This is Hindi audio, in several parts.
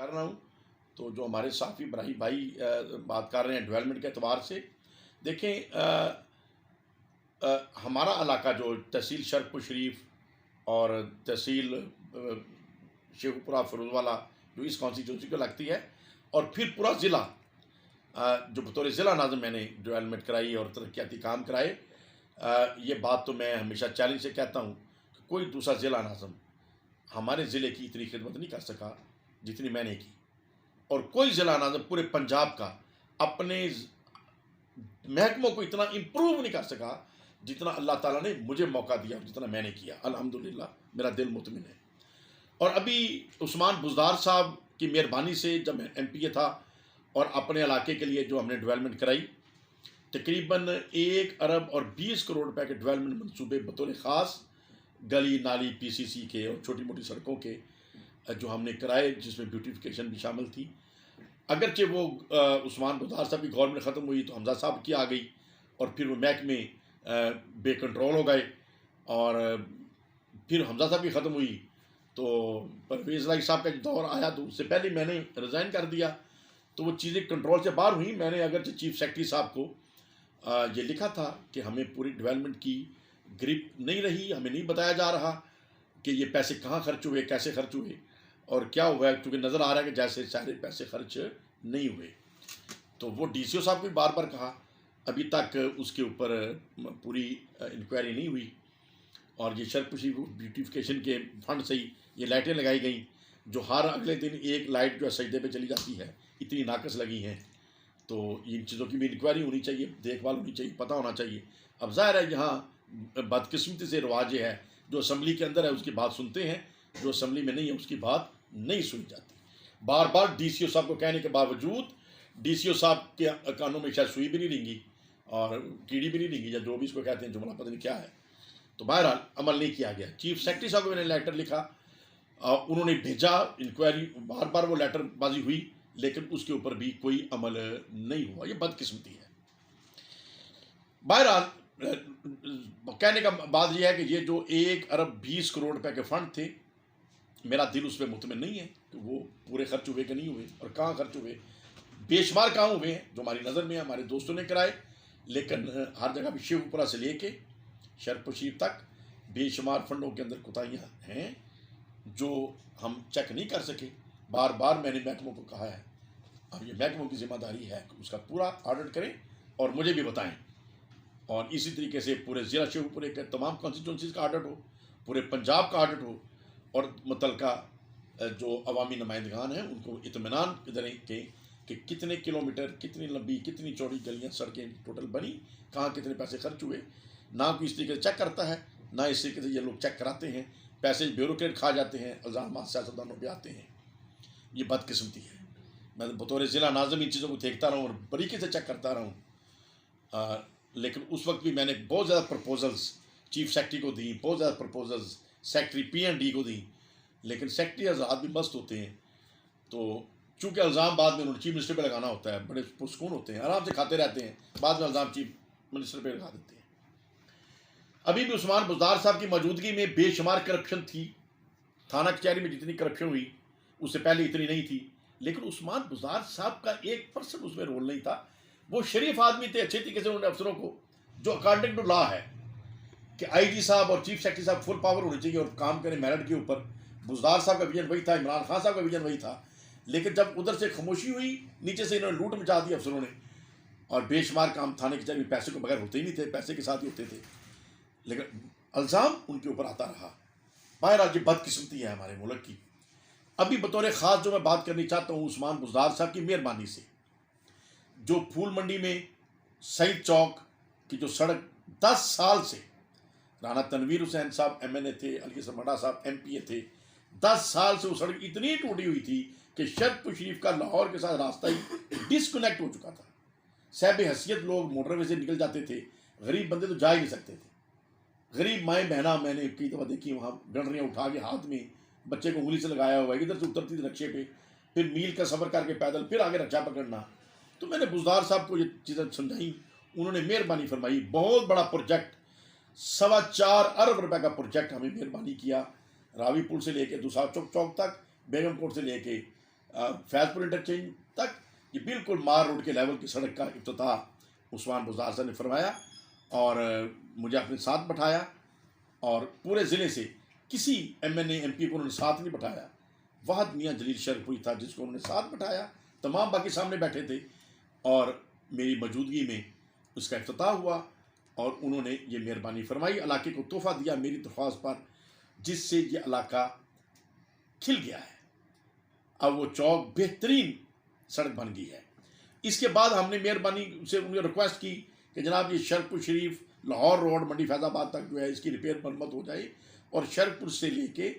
कर रहा हूँ। तो जो हमारे साफ़ी इब्राहिम भाई बात कर रहे हैं डेवलपमेंट के एतबार से, देखें हमारा इलाका जो तहसील शरफपुर शरीफ और तहसील शेखुपुरा फिरोजवाला जो इस कॉन्स्टिट्यूंसी को लगती है, और फिर पूरा ज़िला जो बतौर ज़िला नाज़िम मैंने डेवलपमेंट कराई और तरक्याती काम कराए। ये बात तो मैं हमेशा चैलेंज से कहता हूँ कि कोई दूसरा ज़िला नाज़िम हमारे ज़िले की इतनी खिदमत नहीं कर सका जितनी मैंने की, और कोई ज़िला नाज़िम पूरे पंजाब का अपने महकमों को इतना इम्प्रूव नहीं कर सका जितना अल्लाह ताला ने मुझे मौका दिया, जितना मैंने किया। अल्हम्दुलिल्लाह मेरा दिल मुतमिन है। और अभी उस्मान बुज़दार साहब की मेहरबानी से जब मैं MPA था और अपने इलाके के लिए जो हमने डेवलपमेंट कराई, तकरीबन 1 अरब और 20 करोड़ रुपए के डेवलपमेंट मनसूबे बतौर ख़ास गली नाली PCC के और छोटी मोटी सड़कों के जो हमने कराए, जिसमें ब्यूटिफिकेशन भी शामिल थी। अगरचे वो उस्मान बुज़दार साहब की गवर्नमेंट ख़त्म हुई तो हमजा साहब की आ गई, और फिर वो महकमे बेकंट्रोल हो गए, और फिर हमजा साहब की ख़त्म हुई तो परवेज़ लाई साहब का दौर आया, तो उससे पहले मैंने रिज़ाइन कर दिया। तो वो चीज़ें कंट्रोल से बाहर हुई। मैंने अगरचे चीफ सेक्रेटरी साहब को ये लिखा था कि हमें पूरी डेवलपमेंट की ग्रिप नहीं रही, हमें नहीं बताया जा रहा कि ये पैसे कहाँ खर्च हुए, कैसे खर्च हुए और क्या हुआ है, क्योंकि नज़र आ रहा है कि जैसे सारे पैसे खर्च नहीं हुए। तो वो DCO साहब को भी बार बार कहा, अभी तक उसके ऊपर पूरी इंक्वायरी नहीं हुई। और ये शरपुशी ब्यूटिफिकेशन के फंड से ही ये लाइटें लगाई गई, जो हर अगले दिन एक लाइट जो है सजदे पे चली जाती है, इतनी नाकस लगी हैं। तो इन चीज़ों की भी इंक्वायरी होनी चाहिए, देखभाल होनी चाहिए, पता होना चाहिए। अब ज़ाहिर है यहाँ बदकिस्मती से रिवाज ये है, जो असम्बली के अंदर है उसकी बात सुनते हैं, जो असम्बली में नहीं है उसकी बात नहीं सुनी जाती। बार बार DCO साहब को कहने के बावजूद DCO साहब के कानों में शायद सुई भी नहीं रेंगी और कीड़ी भी नहीं रेंगी, या जो भी इसको कहते हैं, जुमला पता नहीं क्या है। तो बहरहाल अमल नहीं किया गया। चीफ सेक्रेटरी साहब को मैंने लेटर लिखा, उन्होंने भेजा, इंक्वायरी बार बार वो लेटरबाजी हुई, लेकिन उसके ऊपर भी कोई अमल नहीं हुआ। ये बदकिस्मती है। बहरहाल कहने का बात यह है कि ये जो 1 अरब 20 करोड़ रुपए के फंड थे, मेरा दिल उस पर मुतमिन नहीं है कि वो पूरे खर्च हुए कि नहीं हुए और कहाँ खर्च हुए। बेशुमार कहाँ हुए हैं जो हमारी नज़र में हमारे दोस्तों ने कराए, लेकिन हर जगह भी शेखपुरा से लेके शरफपुर शरीफ तक बेशुमार फंडों के अंदर कोताहियाँ हैं जो हम चेक नहीं कर सके। बार बार मैंने महकमों को कहा है, अब ये महकमों की जिम्मेदारी है कि उसका पूरा ऑडिट करें और मुझे भी बताएं, और इसी तरीके से पूरे ज़िला शेखपुरे के तमाम कॉन्स्टिट्यूंसीज़ का ऑडिट हो, पूरे पंजाब का ऑडिट हो, और मुतलका जो अवामी नुमाइंदगान हैं उनको इत्मीनान करें कि कितने किलोमीटर, कितनी लंबी, कितनी चौड़ी गलियाँ सड़कें टोटल बनी, कहाँ कितने पैसे खर्च हुए। ना कोई इस तरीके से चेक करता है, ना इस तरीके से ये लोग चेक कराते हैं। पैसे ब्यूरोक्रेट खा जाते हैं, इल्ज़ाम सियासतदानों पे आते हैं। ये बदकिस्मती है। मैं बतौर ज़िला नाज़िम इन चीज़ों को देखता रहा हूँ और बारीकी से चेक करता रहा हूँ। लेकिन उस वक्त भी मैंने बहुत ज़्यादा प्रपोजल्स चीफ सेक्रेटरी को दी, बहुत ज़्यादा प्रपोजल्स सेक्रेटरी PND को दी, लेकिन सेक्रेटरी आज़ाद भी मस्त होते हैं। तो चूँकि इल्ज़ाम बाद में उन्होंने चीफ मिनिस्टर पे लगाना होता है, बड़े पुरस्कून होते हैं, आराम से खाते रहते हैं, बाद में इल्ज़ाम चीफ मिनिस्टर पे लगा देते हैं। अभी भी उस्मान बुज़दार साहब की मौजूदगी में बेशुमार करप्शन थी। थाना कचहरी में जितनी करप्शन हुई उससे पहले इतनी नहीं थी, लेकिन उस्मान बुज़दार साहब का 1% उसमें रोल नहीं था। वो शरीफ आदमी थे, अच्छे तरीके से उन्होंने अफसरों को, जो अकॉर्डिंग टू लॉ है कि IG साहब और चीफ सेक्रेटरी साहब फुल पावर होनी चाहिए और काम करें मेरिट के ऊपर। बुज़दार साहब का विजन वही था, इमरान खान साहब का विजन वही था, लेकिन जब उधर से खामोशी हुई, नीचे से इन्होंने लूट मचा दी अफसरों ने, और बेशुमार काम थाने कचहरी में पैसे को बगैर होते ही नहीं थे, पैसे के साथ ही होते थे, लेकिन इल्ज़ाम उनके ऊपर आता रहा। बहरहाल ये बदकिस्मती है हमारे मुल्क की। अभी बतौर ख़ास जो मैं बात करनी चाहता हूँ उस्मान बुज़दार साहब की मेहरबानी से, जो फूल मंडी में सईद चौक की जो सड़क 10 साल से, राना तनवीर हुसैन साहब MNA थे, अली समड़ा साहब MPA थे, 10 साल से वो सड़क इतनी टूटी हुई थी कि शरफपुर शरीफ का लाहौर के साथ रास्ता ही डिसकनेक्ट हो चुका था। साहब हैसियत लोग मोटरवे से निकल जाते थे, गरीब बंदे तो जा ही नहीं सकते थे। गरीब माएँ बहना मैंने कई दफ़ा देखी, वहाँ गंडरियाँ उठा के हाथ में बच्चे को उंगली से लगाया हुआ है, इधर से उतरती थी रक्शे पे, फिर मील का सफ़र करके पैदल फिर आगे रक्षा पकड़ना। तो मैंने बुज़दार साहब को ये चीज़ें समझाई, उन्होंने मेहरबानी फरमाई। बहुत बड़ा प्रोजेक्ट, 4.25 अरब रुपए का प्रोजेक्ट हमें मेहरबानी किया, रावी पुल से लेके दूसरा चौक तक, बेगम कोट से लेके फैजपुर इंटरचेंज तक ये बिल्कुल मार रोड के लेवल की सड़क का इफ्तिताह उस्मान बुज़दार साहब ने फरमाया और मुझे अपने साथ बैठाया और पूरे ज़िले से किसी MNA MP को उन्होंने साथ नहीं बैठाया। वाहद मियाँ जलील शरपुरी था जिसको उन्होंने साथ बैठाया, तमाम बाकी सामने बैठे थे और मेरी मौजूदगी में उसका इफ्तिताह हुआ और उन्होंने ये मेहरबानी फरमाई, इलाके को तोहफ़ा दिया मेरी दरख्वास्त पर, जिससे ये इलाका खिल गया है। अब वो चौक बेहतरीन सड़क बन गई है। इसके बाद हमने मेहरबानी से उन्हें रिक्वेस्ट की कि जनाब ये शरकपुर शरीफ लाहौर रोड मंडी फैज़ाबाद तक जो है इसकी रिपेयर मरम्मत हो जाए और शरकपुर से लेके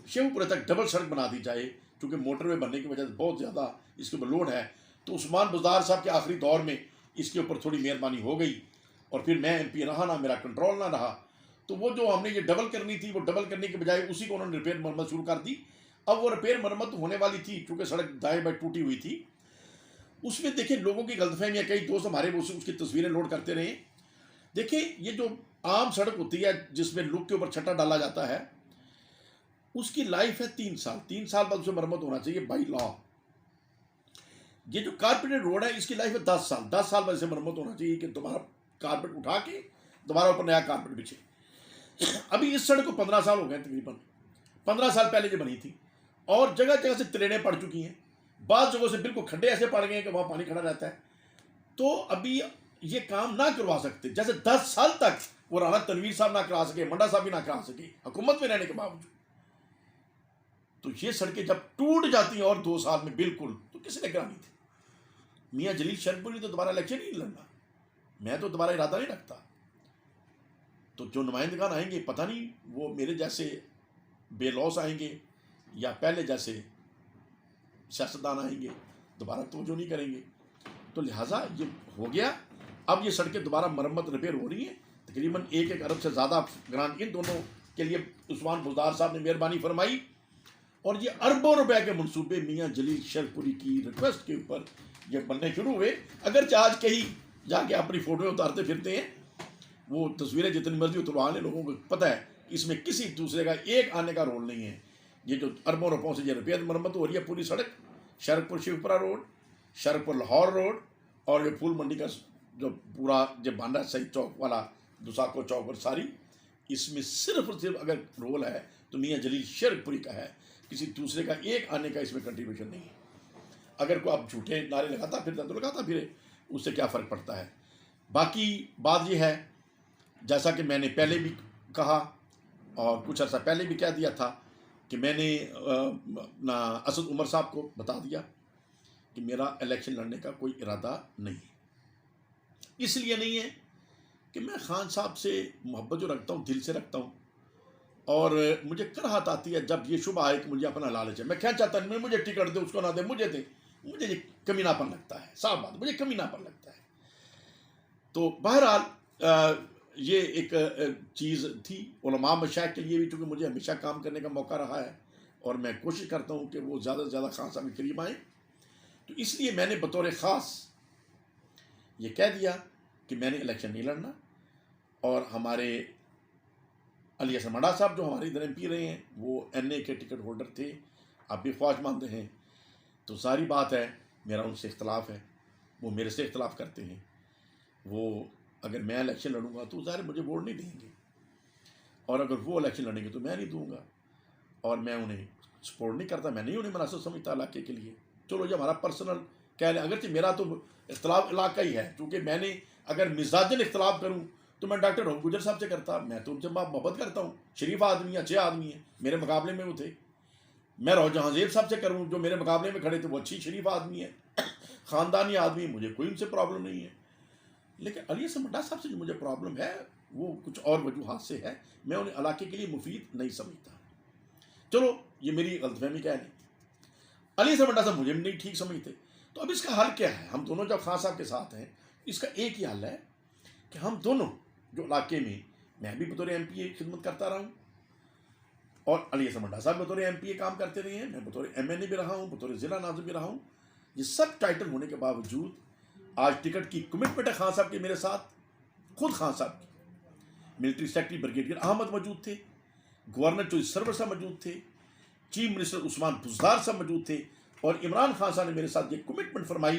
शेखपुरा तक डबल सड़क बना दी जाए, क्योंकि मोटरवे बनने की वजह से बहुत ज़्यादा इसके ऊपर लोड है। तो उस्मान बुज़दार साहब के आखिरी दौर में इसके ऊपर थोड़ी मेहरबानी हो गई और फिर मैं MP रहा ना, मेरा कंट्रोल ना रहा, तो वो जो हमने ये डबल करनी थी वो डबल करने के बजाय उसी को उन्होंने रिपेयर मरम्मत शुरू कर दी। अब वो रिपेयर मरम्मत होने वाली थी, चूँकि सड़क दाएँ बाएँ टूटी हुई थी। उसमें देखिए लोगों की गलतफहमियाँ, कई दोस्त हमारे वो उसकी तस्वीरें लोड करते रहे। देखिए ये जो आम सड़क होती है जिसमें लुक के ऊपर छट्टा डाला जाता है, उसकी लाइफ है 3 साल। 3 साल बाद उसे मरम्मत होना चाहिए बाई लॉ। ये जो कारपेटेड रोड है इसकी लाइफ है 10 साल। 10 साल बाद इसे मरम्मत होना चाहिए कि दोबारा कारपेट उठा के दोबारा ऊपर नया कारपेट बिछे। अभी इस सड़क को 15 साल हो गए तकरीबन। 15 साल पहले ये बनी थी और जगह जगह से ट्रेनें पड़ चुकी हैं, बाद जगहों से बिल्कुल खड्डे ऐसे पड़ गए हैं कि वहाँ पानी खड़ा रहता है। तो अभी ये काम ना करवा सकते, जैसे 10 साल तक वो राना तनवीर साहब ना करा सके, मंडा साहब भी ना करा सके हुकूमत में रहने के बावजूद। तो ये सड़कें जब टूट जाती हैं और 2 साल में बिल्कुल, तो किसने करानी थी? मियाँ जलील शरपुरी तो दोबारा इलेक्शन नहीं लड़ना, मैं तो दोबारा इरादा नहीं रखता। तो जो नुमाइंदगान आएंगे पता नहीं वो मेरे जैसे बेलौस आएंगे या पहले जैसे सियासतदान आएंगे, दोबारा तवज्जो नहीं करेंगे। तो लिहाजा ये हो गया। अब ये सड़कें दोबारा मरम्मत रिपेयर हो रही हैं। तकरीबन 1 अरब से ज़्यादा ग्रांट इन दोनों के लिए उस्मान बुज़दार साहब ने मेहरबानी फरमाई और ये अरबों रुपए के मंसूबे मियाँ जलील शरपुरी की रिक्वेस्ट के ऊपर ये बनने शुरू हुए। अगर आज कहीं जाके अपनी फ़ोटोएं उतारते फिरते हैं, वो तस्वीरें जितनी मर्जी उतरवाने, लोगों को पता है इसमें किसी दूसरे का एक आने का रोल नहीं है। ये जो अरबों रुपयों से ये रिपेयर मरम्मत हो रही है पूरी सड़क, शरकपुर शिवपुरा रोड, शरकपुर लाहौर रोड और ये फूल मंडी का जो पूरा जो बन रहा है सही चौक वाला दुसाको चौक पर सारी, इसमें सिर्फ और सिर्फ अगर रोल है तो मियाँ जलील शरकपुरी का है, किसी दूसरे का एक आने का इसमें कंट्रीब्यूशन नहीं है। अगर कोई आप झूठे नारे लगाता फिरता तो लगाता फिरे, उससे क्या फ़र्क पड़ता है। बाकी बात यह है, जैसा कि मैंने पहले भी कहा और कुछ अर्सा पहले भी कह दिया था कि मैंने ना असद उमर साहब को बता दिया कि मेरा इलेक्शन लड़ने का कोई इरादा नहीं है। इसलिए नहीं है कि मैं खान साहब से मोहब्बत जो रखता हूँ दिल से रखता हूँ और मुझे कराहत आती है जब ये शुभ आए कि मुझे अपना लालच है। मैं क्या चाहता नहीं, मुझे टिकट दे, उसको ना दे, मुझे दे, मुझे ये कमीनापन लगता है, साफ बात, मुझे कमीनापन लगता है। तो बहरहाल ये एक चीज़ थी उलमा मशाइख के लिए भी, चूँकि मुझे हमेशा काम करने का मौका रहा है और मैं कोशिश करता हूँ कि वो ज़्यादा से ज़्यादा खान साहब के करीब आएँ। तो इसलिए मैंने बतौर ख़ास ये कह दिया कि मैंने इलेक्शन नहीं लड़ना। और हमारे अली हसन मंडा साहब जो हमारे इधर MP रहे हैं, वो NA के टिकट होल्डर थे, आप भी ख्वाहिशमंद हैं। तो सारी बात है, मेरा उनसे इख्तलाफ है, वो मेरे से इख्तलाफ करते हैं। वो अगर मैं इलेक्शन लड़ूंगा तो ज़ाहिर मुझे वोट नहीं देंगे और अगर वो इलेक्शन लड़ेंगे तो मैं नहीं दूंगा और मैं उन्हें सपोर्ट नहीं करता, मैं नहीं उन्हें मुनासिब समझता इलाके के लिए। चलो ये हमारा पर्सनल कह लें, अगरचे मेरा तो इख्तलाफ इलाका ही है, क्योंकि मैंने अगर मिजाजन इख्तलाफ करूँ तो मैं डॉक्टर रऊफ गुजर साहब से करता। मैं तो उनसे मोहब्बत करता हूँ, शरीफ आदमी, अच्छे आदमी हैं, मेरे मुकाबले में वो थे। मैं रौफ जहांजेब साहब से करूँ जो मेरे मुकाबले में खड़े थे, वो अच्छी शरीफ आदमी है, ख़ानदानी आदमी, मुझे कोई उनसे प्रॉब्लम नहीं है। लेकिन अली हसन मंडा साहब से जो मुझे प्रॉब्लम है वो कुछ और वजूहात से है, मैं उन्हें इलाके के लिए मुफीद नहीं समझता। चलो ये मेरी गलतफहमी कह लें, अली हसन मंडा साहब मुझे भी नहीं ठीक समझते। तो अब इसका हल क्या है? हम दोनों जब खान साहब के साथ हैं, इसका एक ही हल है कि हम दोनों जो इलाके में, मैं भी बतौर MPA खिदमत करता रहा हूँ और अली हसन मंडा साहब बतौर MPA काम करते रहे हैं, मैं बतौर MNA भी रहा हूँ, बतौर ज़िला नाज़िम भी रहा हूँ। ये सब टाइटल होने के बावजूद आज टिकट की कमिटमेंट है खान साहब के मेरे साथ, खुद खान साहब की। मिलिट्री सेक्रेटरी ब्रिगेडियर अहमद मौजूद थे, गवर्नर चौधरी सरवर साहब मौजूद थे, चीफ मिनिस्टर उस्मान बुज़दार साहब मौजूद थे, और इमरान खान साहब ने मेरे साथ ये कमिटमेंट फरमाई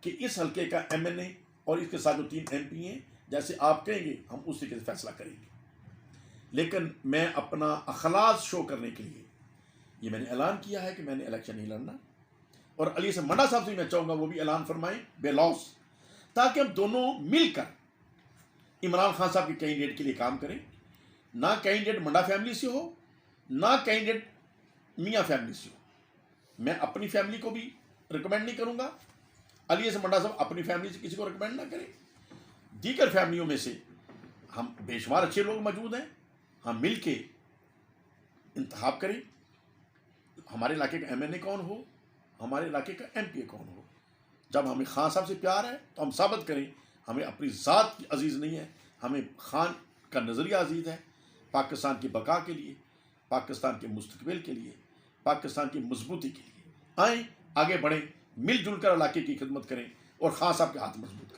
कि इस हल्के का MNA और इसके साथ जो 3 MP हैं, जैसे आप कहेंगे हम उस तरीके से फैसला करेंगे। लेकिन मैं अपना अखलास शो करने के लिए ये मैंने ऐलान किया है कि मैंने इलेक्शन नहीं लड़ना। और अली से मंडा साहब से मैं चाहूँगा वो भी ऐलान फरमाएं बेलौस, ताकि हम दोनों मिलकर इमरान खान साहब के कैंडिडेट के लिए काम करें। ना कैंडिडेट मंडा फैमिली से हो, ना कैंडिडेट मियाँ फैमिली से हो। मैं अपनी फैमिली को भी रिकमेंड नहीं करूँगा, अली से मंडा साहब अपनी फैमिली से किसी को रिकमेंड ना करें। दीगर फैमिलियों में से हम बेशुमार अच्छे लोग मौजूद हैं, हम मिल के इंतखाब करें। हमारे इलाके का MNA कौन हो, हमारे इलाके का MPA कौन हो। जब हमें खान साहब से प्यार है तो हम साबित करें हमें अपनी ज़ात की अजीज़ नहीं है, हमें खान का नज़रिया अजीज़ है। पाकिस्तान की बका के लिए, पाकिस्तान के मुस्तकबिल के लिए, पाकिस्तान की मजबूती के लिए आएँ, आगे बढ़ें, मिलजुल कर इलाके की खिदमत करें और खान साहब के हाथ मजबूत